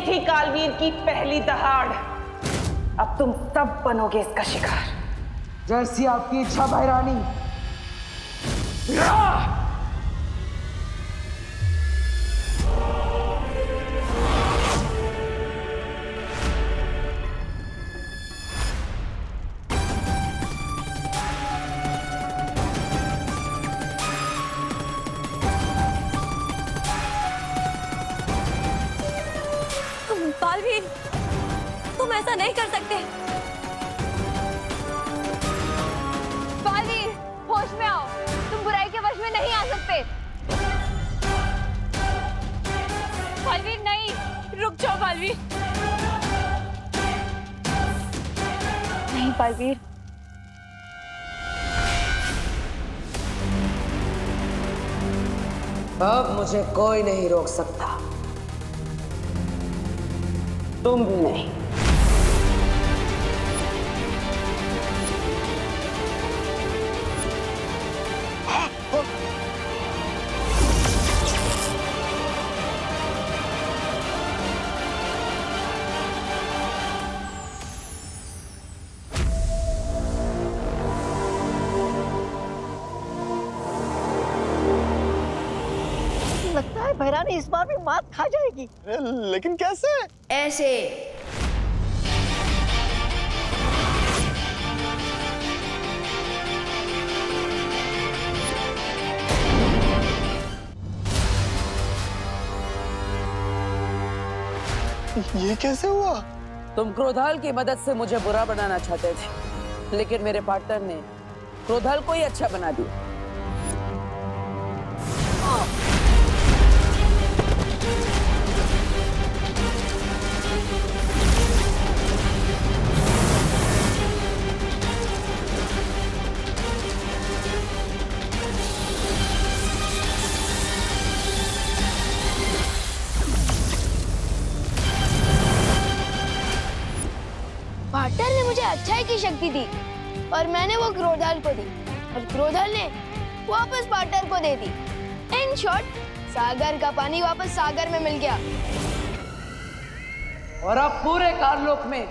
थी कालवीर की पहली दहाड़। अब तुम सब बनोगे इसका शिकार। जैसी आपकी इच्छा भाई रानी। बालवीर, तुम ऐसा नहीं कर सकते। बालवीर, होश में आओ। तुम बुराई के वश में नहीं आ सकते। बालवीर नहीं, रुक जाओ बालवीर। नहीं बालवीर। अब मुझे कोई नहीं रोक सकता, तुम भी नहीं। लगता है भैरानी इस बार भी मात खा जाएगी। लेकिन कैसे? ऐसे। ये कैसे हुआ? तुम क्रोधाल की मदद से मुझे बुरा बनाना चाहते थे, लेकिन मेरे पार्टनर ने क्रोधाल को ही अच्छा बना दिया। पार्टनर ने मुझे अच्छाई की शक्ति दी और मैंने वो क्रोधाल को दी और क्रोधाल ने वापस पार्टनर को दे दी। इन शॉर्ट, सागर का पानी वापस सागर में मिल गया। और अब पूरे कारलोक में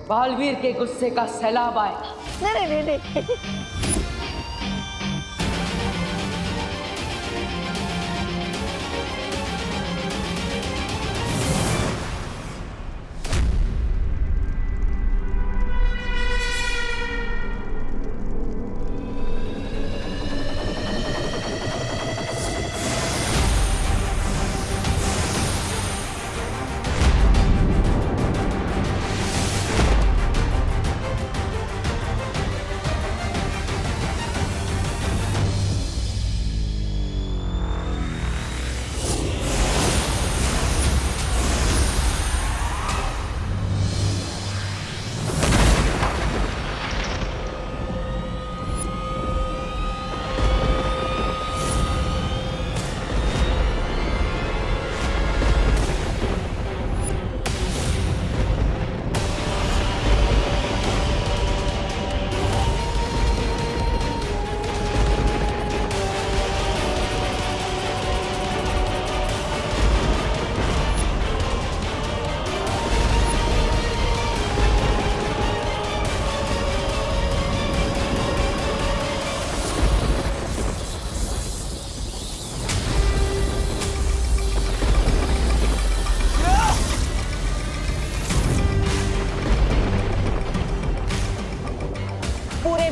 बालवीर के गुस्से का सैलाब आएगा। नहीं नहीं नहीं।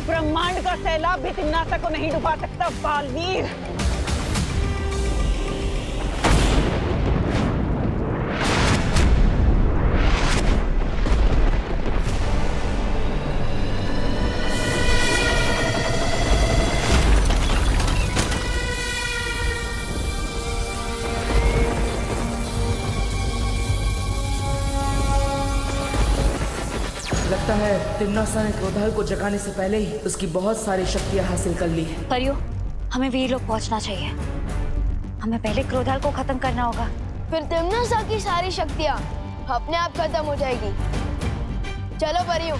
ब्रह्मांड का सैलाब भी तिन्नासा को नहीं डुबा सकता बालवीर। लगता है तिम्नासा ने क्रोधाल को जगाने से पहले ही उसकी बहुत सारी शक्तियां हासिल कर ली है। परियो, हमें वीर लोग पहुंचना चाहिए। हमें पहले क्रोधाल को खत्म करना होगा। फिर तिम्नासा की सारी शक्तियाँ अपने आप खत्म हो जाएगी। चलो परियो।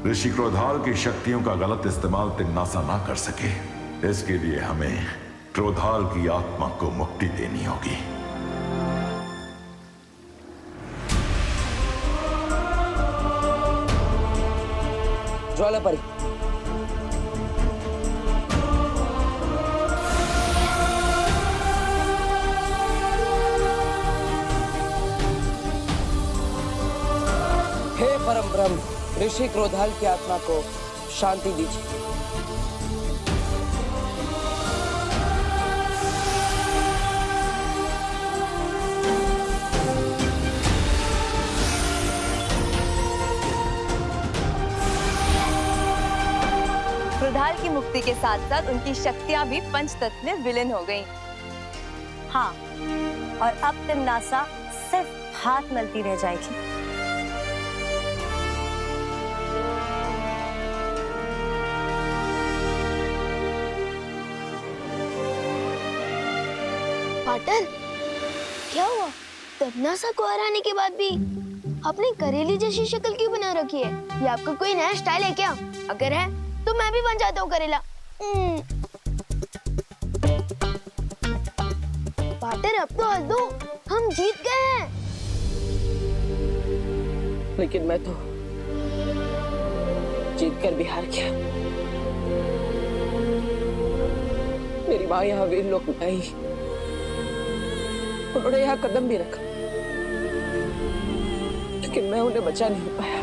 ऋषि क्रोधाल की शक्तियों का गलत इस्तेमाल तिन्नासा ना कर सके, इसके लिए हमें क्रोधाल की आत्मा को मुक्ति देनी होगी। ज्वालापरी, हे परम ब्रह्म, ऋषि क्रोधाल की आत्मा को शांति दीजिए। क्रोधाल की मुक्ति के साथ साथ उनकी शक्तियां भी पंच तत्व में विलीन हो गईं। हाँ, और अब तिम्नासा सिर्फ हाथ मलती रह जाएगी। पाटर, क्या हुआ? तिम्नासा को हराने के बाद भी आपने करेली जैसी शक्ल क्यों बना रखी है? ये आपका कोई नया स्टाइल है क्या? अगर है तो मैं भी बन जाता हूँ करेला। पाटर, अब तो हंस दो, हम जीत गए हैं। लेकिन मैं तो जीत कर भी हार गया। मेरी माँ यहाँ वीर लोक में आई, उन्होंने यहाँ कदम भी रखा, लेकिन मैं उन्हें बचा नहीं पाया।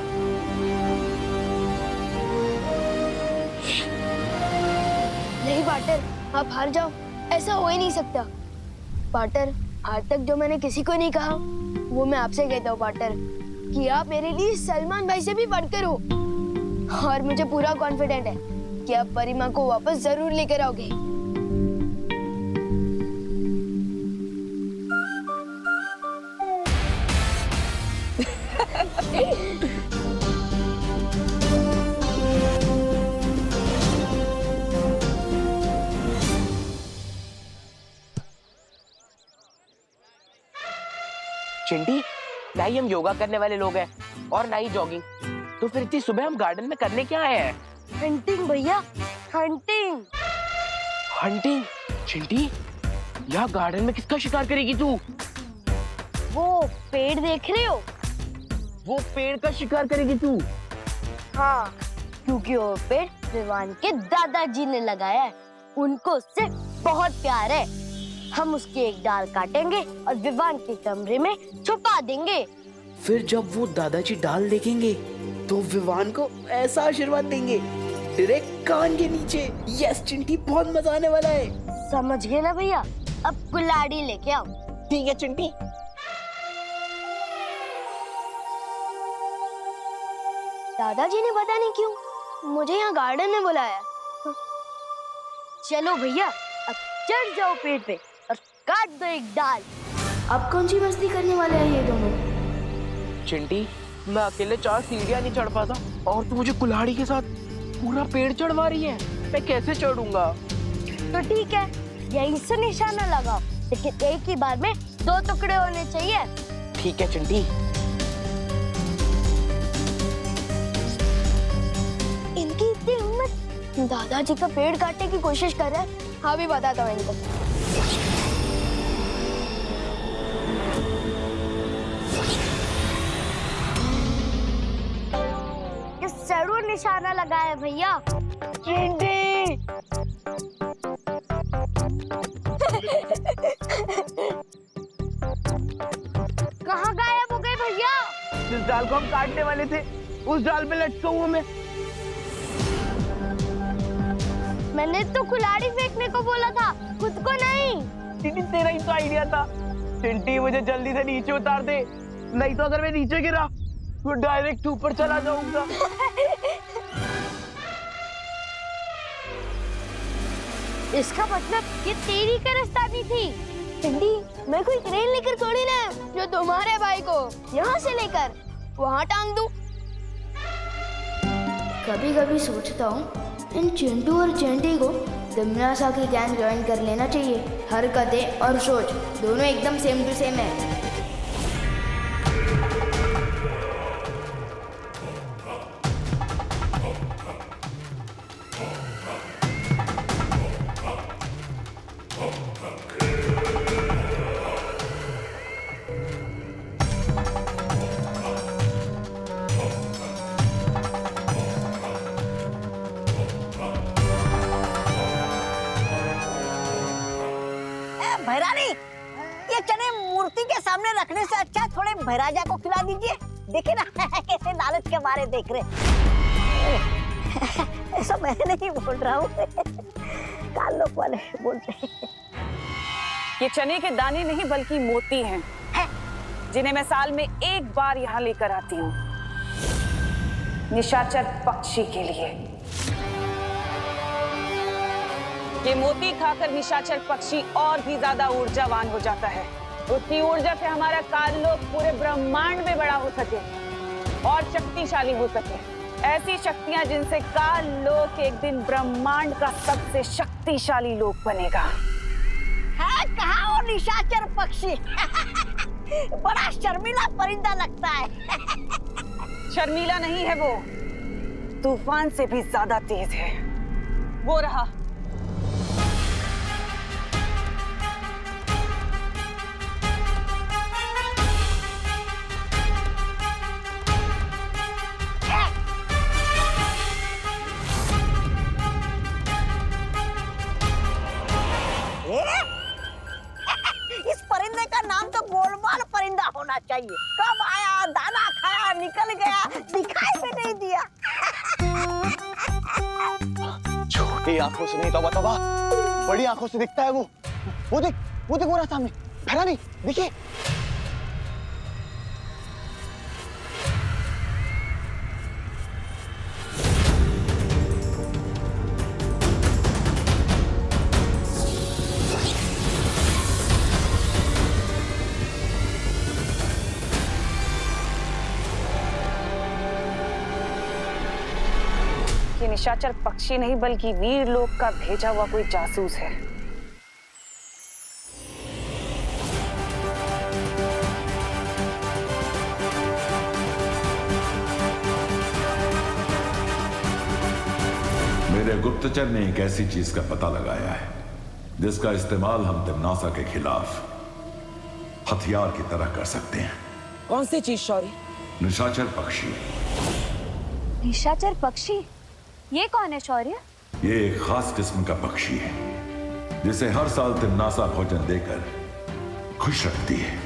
नहीं पाटर, आप हार जाओ, ऐसा हो ही नहीं सकता। पाटर, आज तक जो मैंने किसी को नहीं कहा वो मैं आपसे कहता हूँ पाटर, कि आप मेरे लिए सलमान भाई से भी बढ़कर हो। और मुझे पूरा कॉन्फिडेंट है कि आप परिमा को वापस जरूर लेकर आओगे। चिंटी, ना ही हम योगा करने वाले लोग हैं और ना ही जॉगिंग, तो फिर इतनी सुबह हम गार्डन में करने क्या आए हैं? हंटिंग भैया, हंटिंग। हंटिंग? चिंटी, यहाँ गार्डन में किसका शिकार करेगी तू? वो पेड़ देख रहे हो? वो पेड़ का शिकार करेगी तू? हाँ, क्योंकि वो पेड़ विवान के दादाजी ने लगाया है। उनको उससे बहुत प्यार है। हम उसकी एक डाल काटेंगे और विवान के कमरे में छुपा देंगे। फिर जब वो दादाजी डाल देखेंगे तो विवान को ऐसा आशीर्वाद देंगे डायरेक्ट कान के नीचे। यस चिंटी, बहुत मजा आने वाला है। समझ गए ना भैया? अब कुल्हाड़ी लेके आओ। ठीक है चिंटी। दादाजी ने पता नहीं क्यों मुझे यहाँ गार्डन में बुलाया। चलो भैया, अब चढ़ जाओ पेड़ पे और काट दो एक डाल। अब कौन सी मस्ती करने वाले हैं ये दोनों? चिंटी, मैं अकेले 4 सीढ़ियाँ नहीं चढ़ पाता और तू मुझे कुल्हाड़ी के साथ पूरा पेड़ चढ़वा रही है। मैं कैसे चढ़ूंगा? तो ठीक है, यहीं से निशाना लगाओ, लेकिन एक ही बार में 2 टुकड़े होने चाहिए। ठीक है चिंटी। इनकी इतनी हिम्मत, दादाजी का पेड़ काटने की कोशिश कर रहे हैं। हाँ, भी बताता हूँ इनको। जरूर निशाना लगाया भैया। चिंटी। कहाँ गायब हो गए भैया? जिस डाल को हम काटने वाले थे उस डाल पे लटका हूँ मैं। मैंने तो कुल्हाड़ी फेंकने को बोला था, खुद को नहीं। चिंटी, तेरा ही तो आइडिया था। चिंटी, मुझे जल्दी से नीचे उतार दे, नहीं तो अगर मैं नीचे गिरा तो डायरेक्ट ऊपर चला जाऊंगा। इसका मतलब ये तेरी कारस्तानी थी। चिंटी, मैं कोई क्रेन लेकर थोड़ी ना जो तुम्हारे भाई को यहाँ से लेकर वहाँ टांग दूं। कभी कभी सोचता हूँ इन चिंटू और चेंटी को तिम्नासा की गैंग ज्वाइन कर लेना चाहिए। हरकतें और सोच दोनों एकदम सेम टू सेम है। भैरानी, ये चने मूर्ति के सामने रखने से अच्छा थोड़े भैराजा को खिला दीजिए। देखिए ना कैसे लालच के मारे देख रहे। ऐसा मैं नहीं बोल रहा हूँ, काल लोग वाले बोलते हैं। ये चने के दाने नहीं बल्कि मोती हैं, जिन्हें मैं साल में एक बार यहाँ लेकर आती हूँ, निशाचर पक्षी के लिए। ये मोती खाकर निशाचर पक्षी और भी ज्यादा ऊर्जावान हो जाता है। उसकी ऊर्जा से हमारा काललोक पूरे ब्रह्मांड में बड़ा हो सके और शक्तिशाली हो सके। ऐसी शक्तियां जिनसे काललोक एक दिन ब्रह्मांड का सबसे शक्तिशाली लोक बनेगा। है कहाँ वो निशाचर पक्षी? बड़ा शर्मीला परिंदा लगता है। शर्मीला नहीं है वो, तूफान से भी ज्यादा तेज है। वो रहा। इस परिंदे का नाम तो गोलमाल परिंदा होना चाहिए। कब आया, दाना खाया, निकल गया, दिखाई भी नहीं दिया। छोटी आंखों से नहीं, तौबा तौबा, बड़ी आंखों से दिखता है वो। वो देख वो रहा सामने। भैरानी देखिए। ये निशाचर पक्षी नहीं बल्कि वीर लोक का भेजा हुआ कोई जासूस है। मेरे गुप्तचर ने एक ऐसी चीज का पता लगाया है जिसका इस्तेमाल हम तिम्नासा के खिलाफ हथियार की तरह कर सकते हैं। कौन सी चीज शौर्य? निशाचर पक्षी। निशाचर पक्षी? ये कौन है शौर्य? ये एक खास किस्म का पक्षी है जिसे हर साल तिम्नासा भोजन देकर खुश रखती है,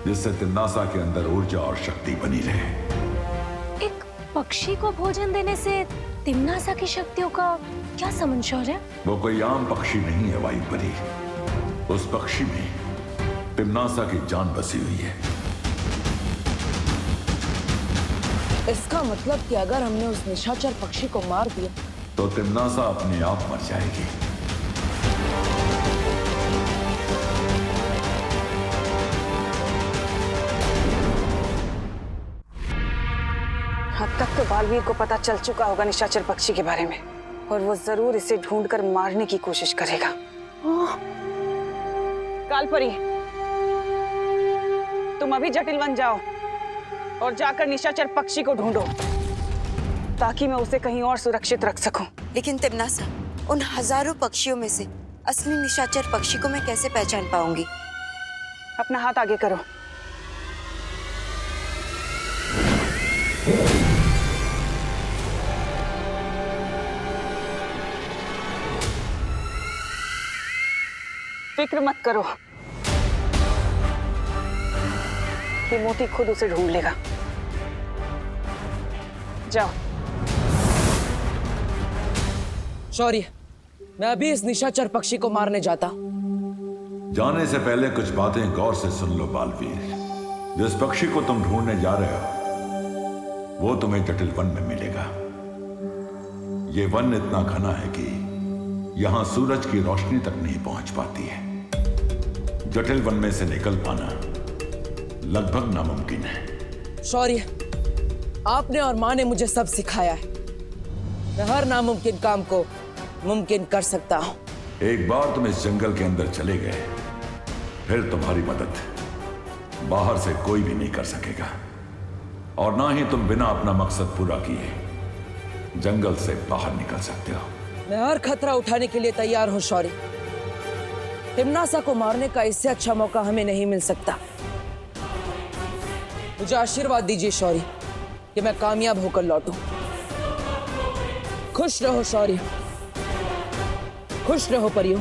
जिससे तिम्नासा के अंदर ऊर्जा और शक्ति बनी रहे। एक पक्षी को भोजन देने से तिम्नासा की शक्तियों का क्या संबंध शौर्य? वो कोई आम पक्षी नहीं है वायु परी। उस पक्षी में तिम्नासा की जान बसी हुई है। इसका मतलब कि अगर हमने उस निशाचर पक्षी को मार दिया तो तिम्नासा अपने आप मर जाएगी। अब तक तो बालवीर को पता चल चुका होगा निशाचर पक्षी के बारे में, और वो जरूर इसे ढूंढकर मारने की कोशिश करेगा। कालपरी, तुम अभी जटिल वन जाओ और जाकर निशाचर पक्षी को ढूंढो ताकि मैं उसे कहीं और सुरक्षित रख सकूं। लेकिन तिम्नासा, उन हजारों पक्षियों में से असली निशाचर पक्षी को मैं कैसे पहचान पाऊंगी? अपना हाथ आगे करो। फिक्र मत करो, ये मोती खुद उसे ढूंढ लेगा। जाओ। शौर्य, मैं अभी इस निशाचर पक्षी को मारने जाता हूं। जाने से पहले कुछ बातें गौर से सुन लो बालवीर। जिस पक्षी को तुम ढूंढने जा रहे हो वो तुम्हें जटिल वन में मिलेगा। ये वन इतना घना है कि यहां सूरज की रोशनी तक नहीं पहुंच पाती है। जटिल वन में से निकल पाना लगभग नामुमकिन है। शौर्य, आपने और माँ ने मुझे सब सिखाया है। मैं हर नामुमकिन काम को मुमकिन कर सकता हूं। एक बार तुम इस जंगल के अंदर चले गए, फिर तुम्हारी मदद बाहर से कोई भी नहीं कर सकेगा, और ना ही तुम बिना अपना मकसद पूरा किए जंगल से बाहर निकल सकते हो। मैं हर खतरा उठाने के लिए तैयार हूं शौर्य। तिम्नासा को मारने का इससे अच्छा मौका हमें नहीं मिल सकता। मुझे आशीर्वाद दीजिए शौर्य कि मैं कामयाब होकर लौटूं। खुश रहो शौर्य, खुश रहो परियों।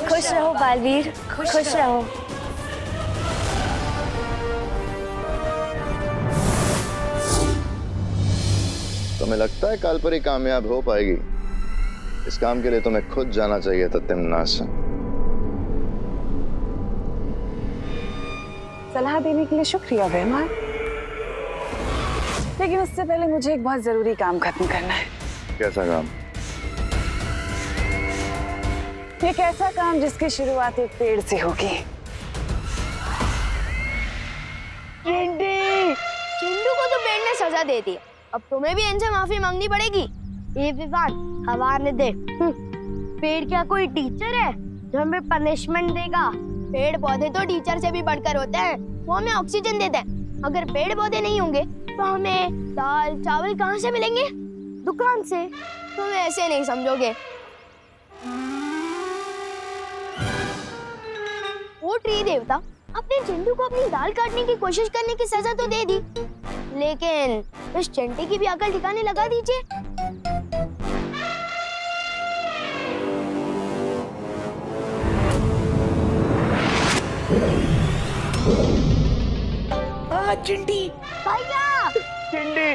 खुश रहो बालवीर, खुश रहो। तुम्हें लगता है कालपरी कामयाब हो पाएगी? इस काम के लिए तुम्हें खुद जाना चाहिए था तिम्नासा। सलाह देने के लिए शुक्रिया बेमान, लेकिन उससे पहले मुझे एक बहुत जरूरी काम खत्म करना है। कैसा काम? एक ऐसा काम जिसकी शुरुआत एक पेड़ से होगी। चिंटू को तो पेड़ ने सजा दे दी, अब तुम्हें भी इनसे माफी मांगनी पड़ेगी। ये विवान हवाले दे। पेड़ क्या कोई टीचर है जो हमें पनिशमेंट देगा? पेड़ पौधे तो टीचर से भी बढ़कर होते हैं, वो हमें ऑक्सीजन देते हैं। अगर पेड़ पौधे नहीं होंगे तो हमें दाल चावल कहाँ से मिलेंगे? दुकान से। तुम ऐसे नहीं समझोगे। वो ट्री देवता अपने चिंटू को अपनी दाल काटने की कोशिश करने की सजा तो दे दी, लेकिन इस चंटी की भी अकल ठिकाने लगा दीजिए। चिंटी भैया, चिंटी,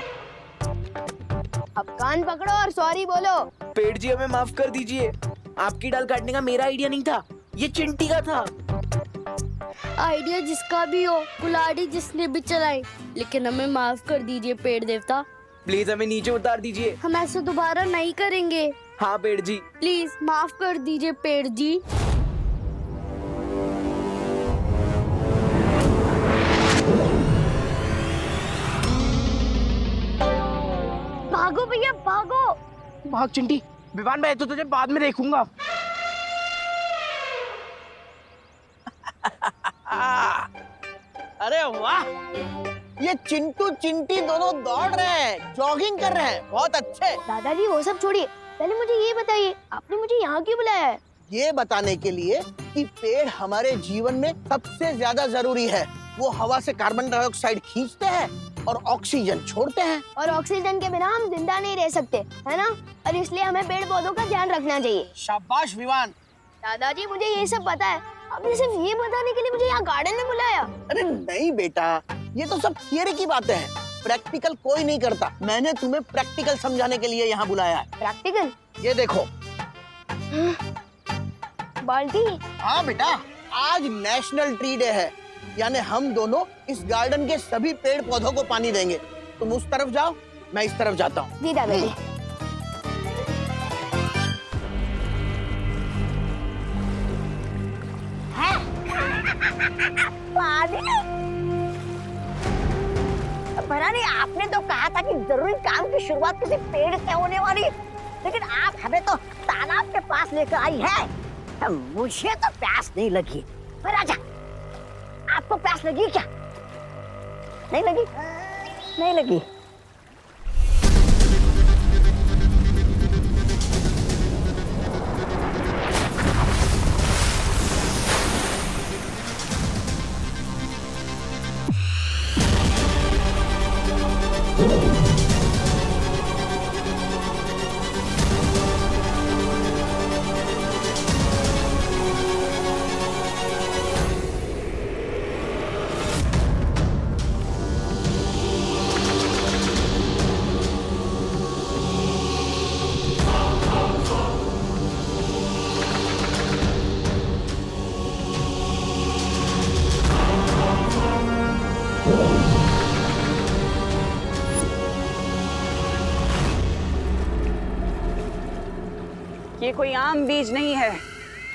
अब कान पकड़ो और सॉरी बोलो। पेड़ जी हमें माफ कर दीजिए, आपकी डाल काटने का मेरा आइडिया नहीं था, ये चिंटी का था। आइडिया जिसका भी हो, कुल्हाड़ी जिसने भी चलाई, लेकिन हमें माफ कर दीजिए पेड़ देवता। प्लीज हमें नीचे उतार दीजिए। हम ऐसे दोबारा नहीं करेंगे। हाँ पेड़ जी, प्लीज माफ कर दीजिए पेड़ जी। भागो भैया भागो। भाग चिंटी, विवान मैं तो तुझे बाद में देखूंगा। अरे वाह, ये चिंटू चिंटी दोनों दौड़ रहे हैं, जॉगिंग कर रहे हैं, बहुत अच्छे। दादाजी वो सब छोड़िए, पहले मुझे ये बताइए आपने मुझे यहाँ क्यों बुलाया है? ये बताने के लिए कि पेड़ हमारे जीवन में सबसे ज्यादा जरूरी है। वो हवा से कार्बन डाइऑक्साइड खींचते हैं और ऑक्सीजन छोड़ते हैं। और ऑक्सीजन के बिना हम जिंदा नहीं रह सकते, है ना? और इसलिए हमें पेड़ पौधों का ध्यान रखना चाहिए। शाबाश विवान। दादाजी मुझे ये सब पता है, आपने सिर्फ ये बताने के लिए मुझे यहाँ गार्डन में बुलाया? अरे नहीं बेटा, ये तो सब थियरी की बातें हैं, प्रैक्टिकल कोई नहीं करता। मैंने तुम्हें प्रैक्टिकल समझाने के लिए यहाँ बुलाया है। प्रैक्टिकल? ये देखो। बाल्टी? हाँ बेटा, आज नेशनल ट्री डे है, यानी हम दोनों इस गार्डन के सभी पेड़ पौधों को पानी देंगे। तुम उस तरफ जाओ, मैं इस तरफ जाता हूँ। जी दादाजी। भरानी, आपने तो कहा था कि जरूरी काम की शुरुआत किसी पेड़ से होने वाली, लेकिन आप हमें तो तालाब के पास लेकर आई है। मुझे तो प्यास नहीं लगी। पर आजा, आपको प्यास लगी क्या? नहीं लगी? नहीं लगी। ये कोई आम बीज नहीं है,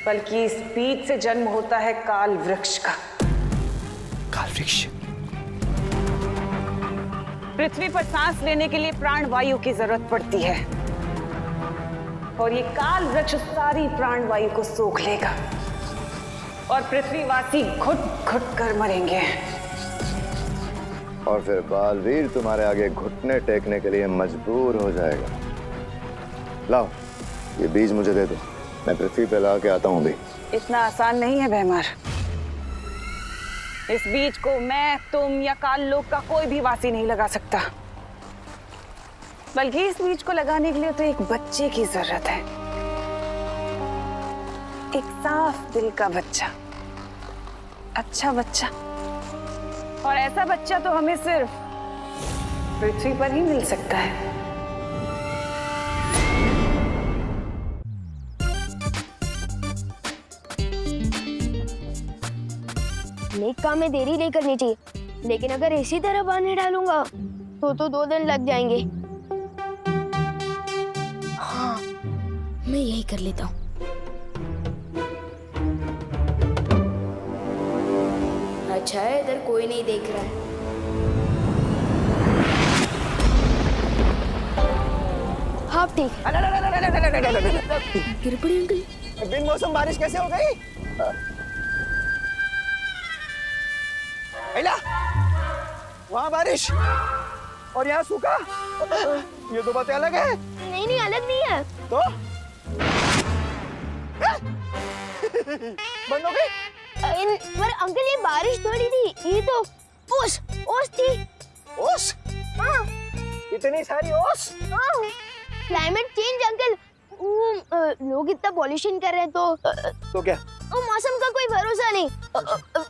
बल्कि इस बीज से जन्म होता है काल वृक्ष का। काल वृक्ष? पृथ्वी पर सांस लेने के लिए प्राण वायु की जरूरत पड़ती है, और ये काल वृक्ष सारी प्राण वायु को सोख लेगा और पृथ्वीवासी घुट घुट कर मरेंगे। और फिर बालवीर तुम्हारे आगे घुटने टेकने के लिए मजबूर हो जाएगा। लाओ, ये बीज मुझे दे दो, मैं पृथ्वी पे ला के आता हूँ भी। इतना आसान नहीं है भैमार। इस बीज को मैं, तुम या काल लोक का कोई भी वासी नहीं लगा सकता। बल्कि इस बीज को लगाने के लिए तो एक बच्चे की जरूरत है, एक साफ दिल का बच्चा, अच्छा बच्चा। और ऐसा बच्चा तो हमें सिर्फ पृथ्वी पर ही मिल सकता है। नेक काम में देरी नहीं करनी चाहिए, लेकिन अगर इसी तरह पानी डालूंगा तो 2 दिन लग जाएंगे। हाँ, मैं यही कर लेता हूँ। अच्छा है इधर कोई नहीं देख रहा है। हाँ ठीक। गिर पड़ी अंकल। बिन मौसम बारिश कैसे हो गई? वहाँ बारिश और यहाँ सूखा, ये दो बातें अलग है। नहीं नहीं अलग नहीं है। तो बंद हो गई? पर अंकल ये बारिश थोड़ी थी, ये तो ओस थी। ओस? हाँ। इतनी सारी ओस? हाँ। क्लाइमेट चेंज अंकल, लोग इतना पॉल्यूशन कर रहे हैं तो क्या? मौसम का कोई भरोसा नहीं।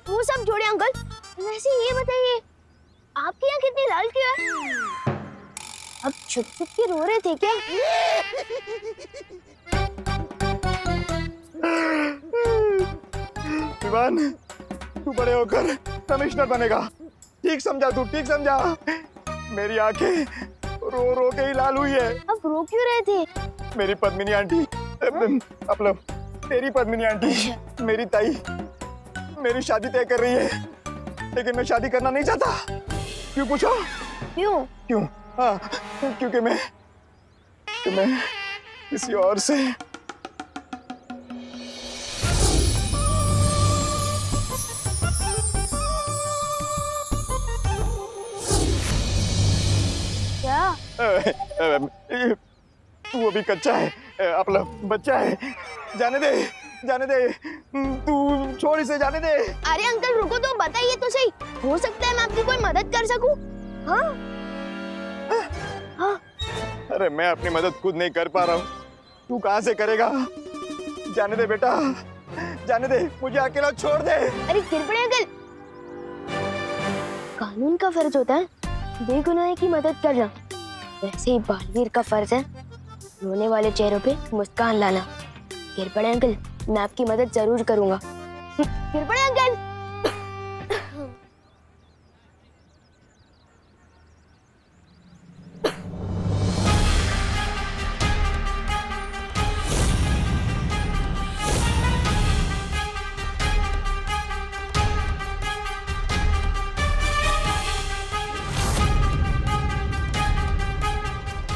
वो सब छोड़े अंकल, वैसे ये बताइए आपके यहाँ कितनी लाल क्यों है? अब छुप छुप के रो रहे थे क्या? विवान, तू बड़े होकर कमिश्नर बनेगा। ठीक समझा तू, ठीक समझा। मेरी आंखें रो रो के ही लाल हुई है। अब रो क्यों रहे थे? मेरी पद्मिनी आंटी, मतलब तेरी पद्मिनी आंटी, मेरी ताई मेरी शादी तय कर रही है, लेकिन मैं शादी करना नहीं चाहता। क्यों पूछो? क्यों? हाँ, क्योंकि मैं किसी और से क्या? तू अभी कच्चा है, अपना बच्चा है। जाने दे, तू छोड़ इसे, जाने दे। अरे अंकल रुको तो बताइए तो सही, हो सकता है मैं आपकी कोई मदद कर सकूं। हाँ? हाँ? अरे मैं अपनी मदद खुद नहीं कर पा रहा हूँ, तू कहाँ से करेगा? जाने दे बेटा, जाने दे, मुझे अकेला छोड़ दे। अरे गिर पड़े अंकल, कानून का फर्ज होता है बेगुनाह की मदद करना, वैसे ही बालवीर का फर्ज है रोने वाले चेहरों पे मुस्कान लाना। गिर पड़े अंकल, मैं आपकी मदद जरूर करूंगा। गिर पड़े अंकल।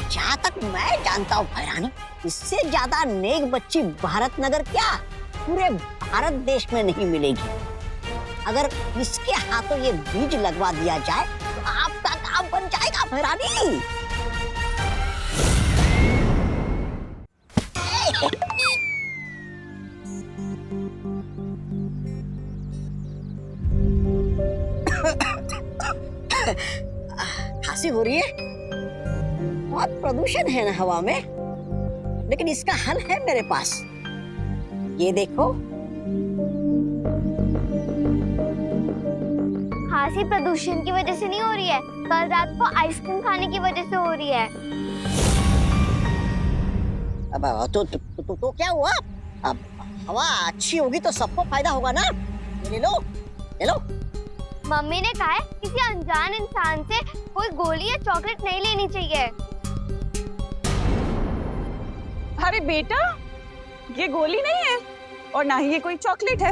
जहाँ तक मैं जानता हूँ भैरानी, इससे ज्यादा नेक बच्ची भारत नगर क्या पूरे भारत देश में नहीं मिलेगी। अगर इसके हाथों ये बीज लगवा दिया जाए तो आपका काम बन जाएगा भैरानी। खांसी हो रही है, बहुत प्रदूषण है ना हवा में, लेकिन इसका हल है मेरे पास। ये देखो, खांसी प्रदूषण की वजह से नहीं हो रही है, कल रात को आइसक्रीम खाने की वजह से हो रही है। अब तो क्या हुआ? अब हवा अच्छी होगी तो सबको फायदा होगा ना। ले लो, ले लो। मम्मी ने कहा है किसी अनजान इंसान से कोई गोली या चॉकलेट नहीं लेनी चाहिए। अरे बेटा, ये गोली नहीं है और ना ही ये कोई चॉकलेट है।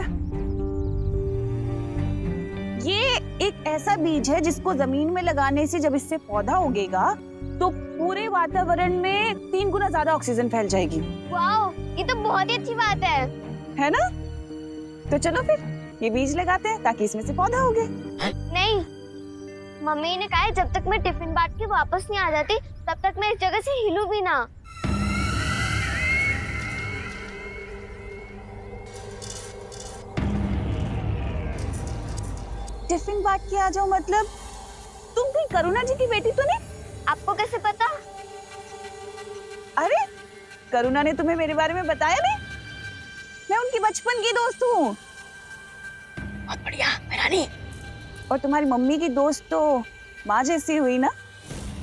ये एक ऐसा बीज है जिसको जमीन में लगाने से जब इससे पौधा उगेगा तो पूरे वातावरण में 3 गुना ज्यादा ऑक्सीजन फैल जाएगी। वाओ, ये तो बहुत ही अच्छी बात है ना? तो चलो फिर ये बीज लगाते हैं ताकि इसमें से पौधा उगे। नहीं, मम्मी ने कहा है जब तक मैं टिफिन बांट के वापस नहीं आ जाती तब तक मैं इस जगह से हिलूं भी ना। टिफिन बांट के आ जाओ मतलब? तुम कोई करुणा जी की बेटी तो नहीं? आपको कैसे पता? अरे करुणा ने तुम्हें मेरे बारे में बताया नहीं? मैं उनकी बचपन की दोस्त हूँ। बहुत बढ़िया रानी। और तुम्हारी मम्मी की दोस्त तो माँ जैसी हुई ना,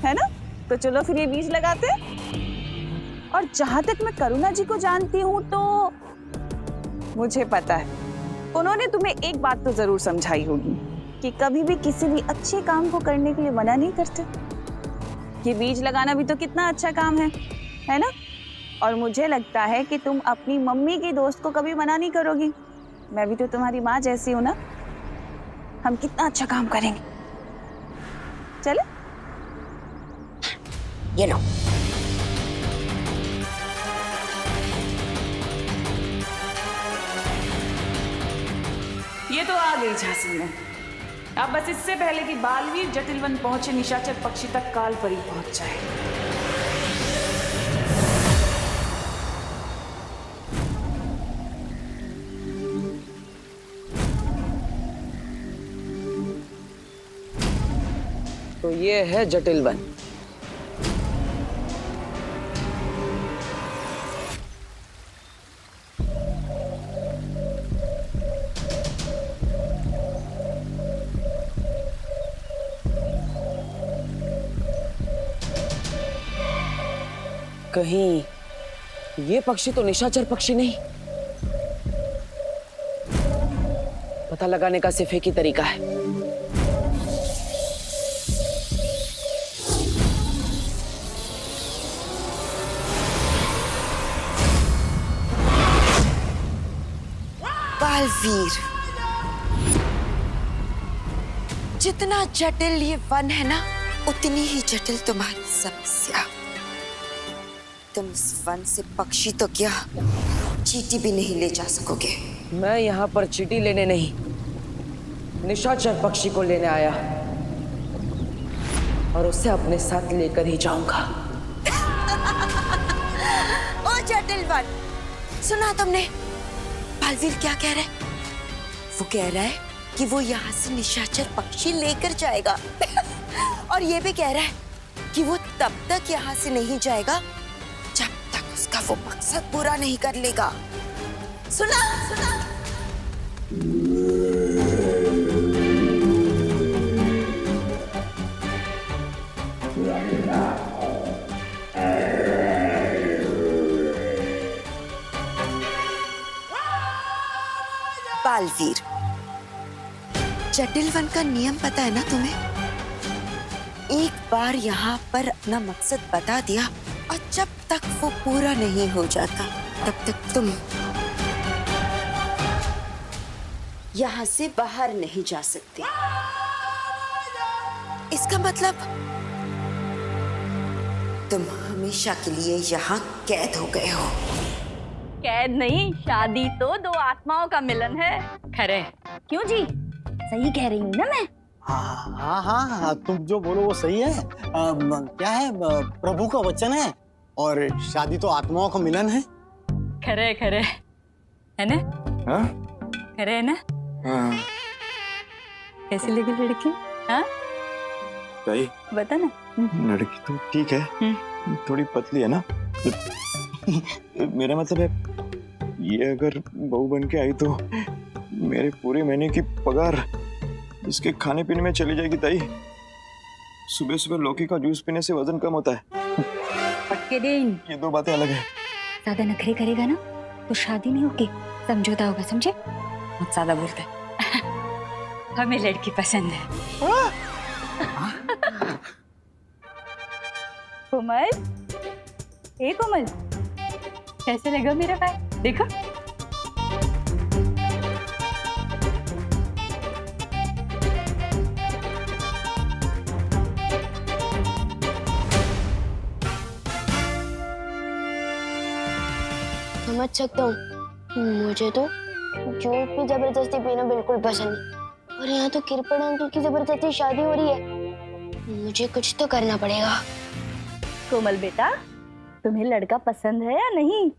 है ना? तो चलो फिर ये बीज लगाते हैं। और जहां तक मैं करुणा जी को जानती हूँ तो मुझे पता है उन्होंने तुम्हें एक बात तो जरूर समझाई होगी कि कभी भी किसी भी अच्छे काम को करने के लिए मना नहीं करते। ये बीज लगाना भी तो कितना अच्छा काम है ना? और मुझे लगता है कि तुम अपनी मम्मी की दोस्त को कभी मना नहीं करोगी। मैं भी तो तुम्हारी माँ जैसी हूँ ना। हम कितना अच्छा काम करेंगे। चले? ये लो। ये तो आ गई झांसी में। अब बस इससे पहले कि बालवीर जटिलवन पहुंचे, निशाचर पक्षी तक काल परी पहुंच जाए। तो ये है जटिलवन। कहीं ये पक्षी तो निशाचर पक्षी नहीं? पता लगाने का सिर्फ एक ही तरीका है। बालवीर, जितना जटिल ये वन है ना, उतनी ही जटिल तुम्हारी समस्या। तुम इस वन से पक्षी तो क्या, चींटी भी नहीं ले जा सकोगे। मैं यहाँ पर चींटी लेने नहीं, निशाचर पक्षी को लेने आया और उसे अपने साथ लेकर ही जाऊंगा। ओ जटिल वन, सुना तुमने बालवीर क्या कह रहा है? वो कह रहा है कि वो यहाँ से निशाचर पक्षी लेकर जाएगा। और ये भी कह रहा है कि वो तब तक यहाँ से नहीं जाएगा जब तक उसका वो मकसद पूरा नहीं कर लेगा। सुना? बालवीर, जटिल वन का नियम पता है ना तुम्हें? एक बार यहाँ पर अपना मकसद बता दिया और जब तक वो पूरा नहीं हो जाता तब तक तुम यहाँ से बाहर नहीं जा सकते। इसका मतलब तुम हमेशा के लिए यहाँ कैद हो गए हो। कैद नहीं, शादी तो दो आत्माओं का मिलन है। खरे क्यों जी? सही कह रही हूँ ना मैं? हाँ, तुम जो बोलो वो सही है। क्या है, प्रभु का वचन है और शादी तो आत्माओं का मिलन है। खरे है ना? हाँ? खरे है ना? हाँ। कैसी लगी लड़की? हाँ ताई, बता ना। लड़की तो ठीक है, थोड़ी पतली है ना। मेरा मतलब है ये अगर बहू बन के आई तो मेरे पूरे महीने की पगार इसके खाने पीने में चली जाएगी। ताई, सुबह सुबह लौकी का जूस पीने से वजन कम होता है। पक्के दिन ये दो बातें अलग है। ज्यादा नखरे करेगा ना तो शादी नहीं होगी, समझौता होगा, समझे? बहुत ज्यादा बोलता है। हमें लड़की पसंद है। कोमल, ए कोमल, कैसे लगा मेरा भाई? देखो। समझ सकता हूँ, मुझे तो जूस भी जबरदस्ती पीना बिल्कुल पसंद नहीं। और यहाँ तो किरपन अंकल की जबरदस्ती शादी हो रही है। मुझे कुछ तो करना पड़ेगा। कोमल बेटा, तुम्हें लड़का पसंद है या नहीं?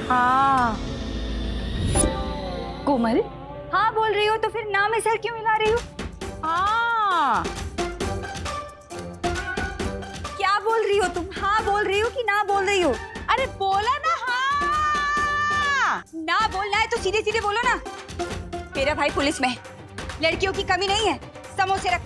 हाँ, कोमल, हाँ बोल रही हो तो फिर ना में सर क्यों हिला रही हो? हाँ, क्या बोल रही हो तुम? हाँ बोल रही हो कि ना बोल रही हो? अरे बोला ना हाँ। ना बोलना है तो सीधे सीधे बोलो ना। मेरा भाई पुलिस में है, लड़कियों की कमी नहीं है। समोसे रख।